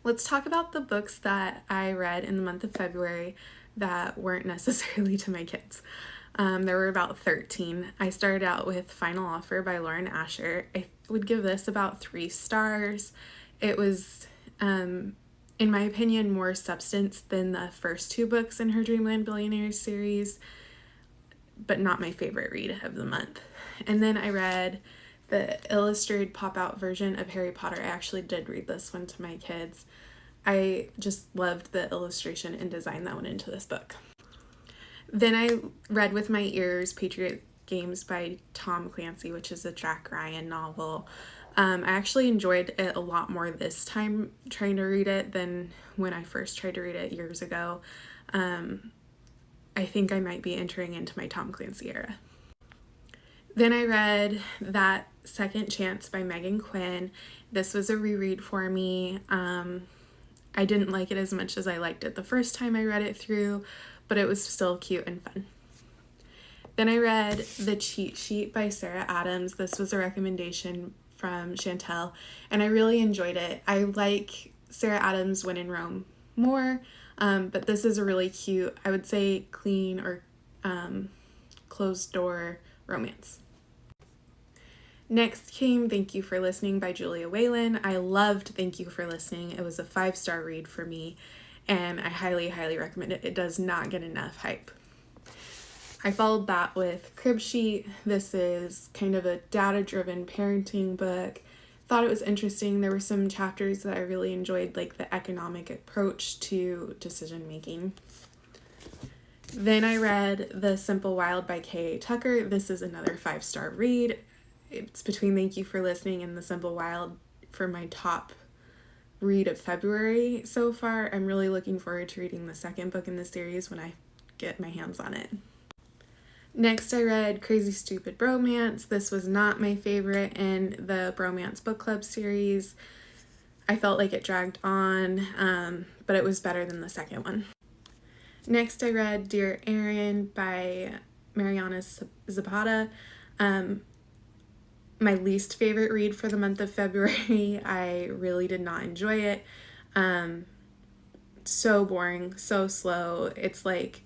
Let's talk about the books that I read in the month of February that weren't necessarily to my kids. There were about 13. I started out with Final Offer by Lauren Asher. I would give this about 3 stars. It was, in my opinion, more substance than the first 2 books in her Dreamland Billionaires series, but not my favorite read of the month. And then I read the illustrated pop-out version of Harry Potter. I actually did read this one to my kids. I just loved the illustration and design that went into this book. Then I read with my ears Patriot Games by Tom Clancy, which is a Jack Ryan novel. I actually enjoyed it a lot more this time trying to read it than when I first tried to read it years ago. I think I might be entering into my Tom Clancy era. Then I read That Second Chance by Megan Quinn. This was a reread for me. I didn't like it as much as I liked it the first time I read it through, but it was still cute and fun. Then I read The Cheat Sheet by Sarah Adams. This was a recommendation from Chantel, and I really enjoyed it. I like Sarah Adams' When in Rome more, but this is a really cute, I would say clean or closed door romance. Next came Thank You for Listening by Julia Whalen. I loved Thank You for Listening. It was a 5-star read for me, and I highly, highly recommend it. It does not get enough hype. I followed that with Crib Sheet. This is kind of a data-driven parenting book. Thought it was interesting. There were some chapters that I really enjoyed, like the economic approach to decision making. Then I read The Simple Wild by K.A. Tucker. This is another 5-star read. It's between Thank You for Listening and The Simple Wild for my top read of February so far. I'm really looking forward to reading the second book in the series when I get my hands on it. Next, I read Crazy Stupid Bromance. This was not my favorite in the Bromance Book Club series. I felt like it dragged on, but it was better than the second one. Next, I read Dear Erin by Mariana Zapata. My least favorite read for the month of February. I really did not enjoy it. So boring, so slow. It's like,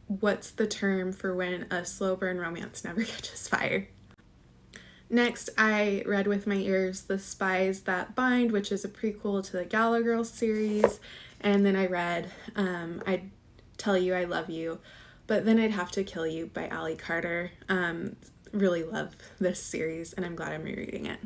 what's the term for when a slow burn romance never catches fire? Next, I read with my ears The Spies That Bind, which is a prequel to the Gala Girls series. And then I read I'd Tell You I Love You, but then I'd Have to Kill You by Ally Carter. Really love this series, and I'm glad I'm rereading it.